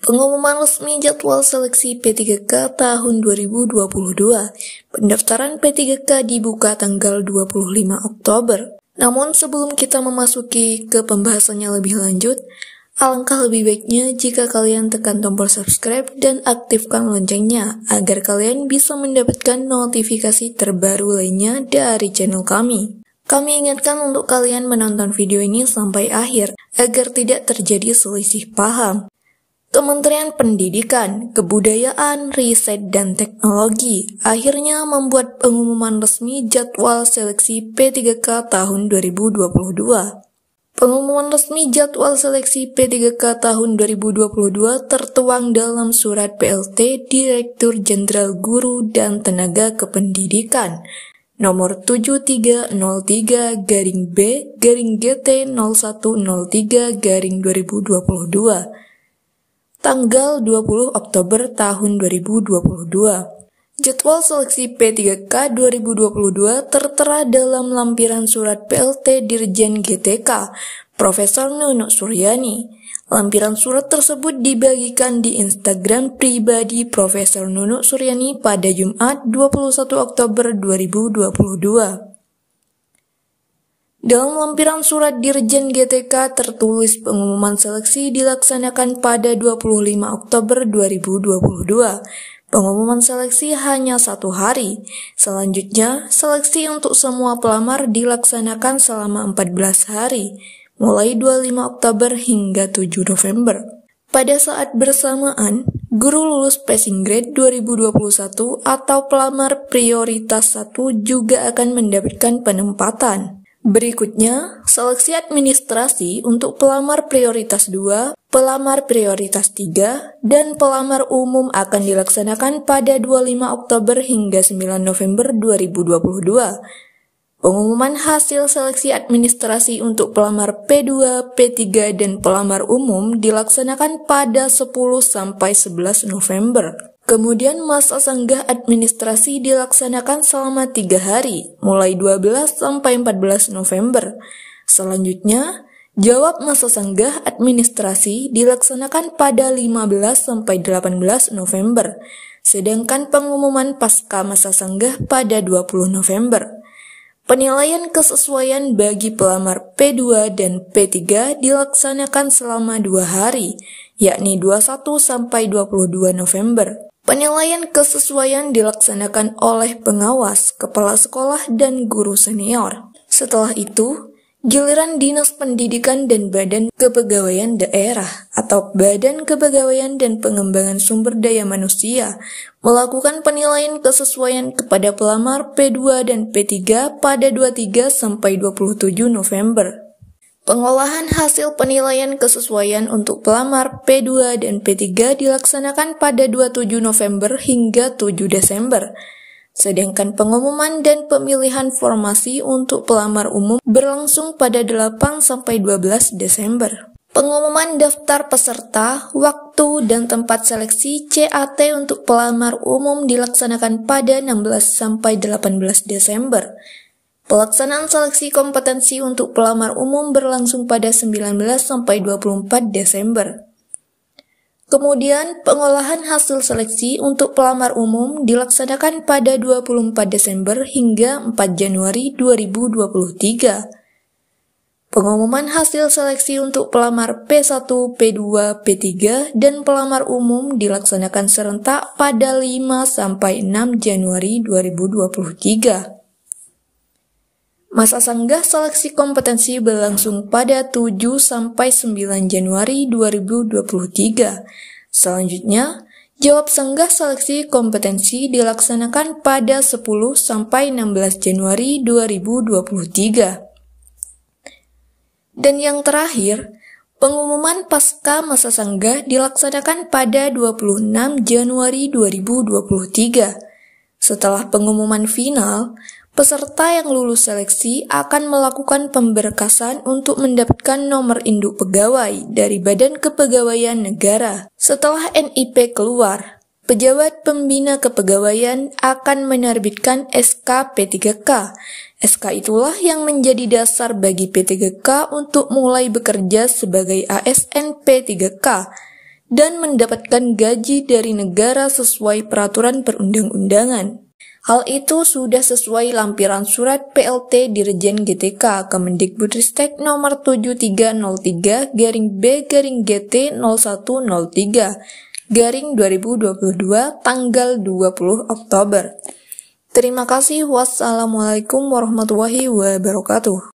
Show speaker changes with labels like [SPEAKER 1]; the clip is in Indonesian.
[SPEAKER 1] Pengumuman resmi jadwal seleksi P3K tahun 2022. Pendaftaran P3K dibuka tanggal 25 Oktober. Namun sebelum kita memasuki ke pembahasannya lebih lanjut, alangkah lebih baiknya jika kalian tekan tombol subscribe dan aktifkan loncengnya agar kalian bisa mendapatkan notifikasi terbaru lainnya dari channel kami. Kami ingatkan untuk kalian menonton video ini sampai akhir agar tidak terjadi selisih paham. Kementerian Pendidikan, Kebudayaan, Riset, dan Teknologi akhirnya membuat pengumuman resmi jadwal seleksi P3K tahun 2022. Pengumuman resmi jadwal seleksi P3K tahun 2022 tertuang dalam surat PLT Direktur Jenderal Guru dan Tenaga Kependidikan nomor 7303-GT-0103-2022. Tanggal 20 Oktober tahun 2022. Jadwal seleksi P3K 2022 tertera dalam lampiran surat PLT Dirjen GTK, Profesor Nunuk Suryani. Lampiran surat tersebut dibagikan di Instagram pribadi Profesor Nunuk Suryani pada Jumat 21 Oktober 2022. Dalam lampiran surat Dirjen GTK tertulis pengumuman seleksi dilaksanakan pada 25 Oktober 2022. Pengumuman seleksi hanya 1 hari. Selanjutnya, seleksi untuk semua pelamar dilaksanakan selama 14 hari, mulai 25 Oktober hingga 7 November. Pada saat bersamaan, guru lulus passing grade 2021 atau pelamar prioritas 1 juga akan mendapatkan penempatan. Berikutnya, seleksi administrasi untuk pelamar prioritas 2, pelamar prioritas 3, dan pelamar umum akan dilaksanakan pada 25 Oktober hingga 9 November 2022. Pengumuman hasil seleksi administrasi untuk pelamar P2, P3, dan pelamar umum dilaksanakan pada 10-11 November. Kemudian masa sanggah administrasi dilaksanakan selama 3 hari, mulai 12-14 November. Selanjutnya, jawab masa sanggah administrasi dilaksanakan pada 15-18 November, sedangkan pengumuman pasca masa sanggah pada 20 November. Penilaian kesesuaian bagi pelamar P2 dan P3 dilaksanakan selama 2 hari, yakni 21-22 November. Penilaian kesesuaian dilaksanakan oleh pengawas, kepala sekolah, dan guru senior. Setelah itu, giliran Dinas Pendidikan dan Badan Kepegawaian Daerah atau Badan Kepegawaian dan Pengembangan Sumber Daya Manusia melakukan penilaian kesesuaian kepada pelamar P2 dan P3 pada 23-27 November. Pengolahan hasil penilaian kesesuaian untuk pelamar P2 dan P3 dilaksanakan pada 27 November hingga 7 Desember. Sedangkan pengumuman dan pemilihan formasi untuk pelamar umum berlangsung pada 8-12 Desember. Pengumuman daftar peserta, waktu, dan tempat seleksi CAT untuk pelamar umum dilaksanakan pada 16-18 Desember. Pelaksanaan seleksi kompetensi untuk pelamar umum berlangsung pada 19-24 Desember. Kemudian, pengolahan hasil seleksi untuk pelamar umum dilaksanakan pada 24 Desember hingga 4 Januari 2023. Pengumuman hasil seleksi untuk pelamar P1, P2, P3, dan pelamar umum dilaksanakan serentak pada 5-6 Januari 2023. Masa sanggah seleksi kompetensi berlangsung pada 7-9 Januari 2023. Selanjutnya, jawab sanggah seleksi kompetensi dilaksanakan pada 10-16 Januari 2023. Dan yang terakhir, pengumuman pasca masa sanggah dilaksanakan pada 26 Januari 2023. Setelah pengumuman final, peserta yang lulus seleksi akan melakukan pemberkasan untuk mendapatkan nomor induk pegawai dari Badan Kepegawaian Negara. Setelah NIP keluar, pejabat pembina kepegawaian akan menerbitkan SK P3K. SK itulah yang menjadi dasar bagi P3K untuk mulai bekerja sebagai ASN P3K. dan mendapatkan gaji dari negara sesuai peraturan perundang-undangan. Hal itu sudah sesuai lampiran surat PLT Dirjen GTK Kemendikbudristek nomor 7303-B-GT0103-2022 tanggal 20 Oktober. Terima kasih. Wassalamualaikum warahmatullahi wabarakatuh.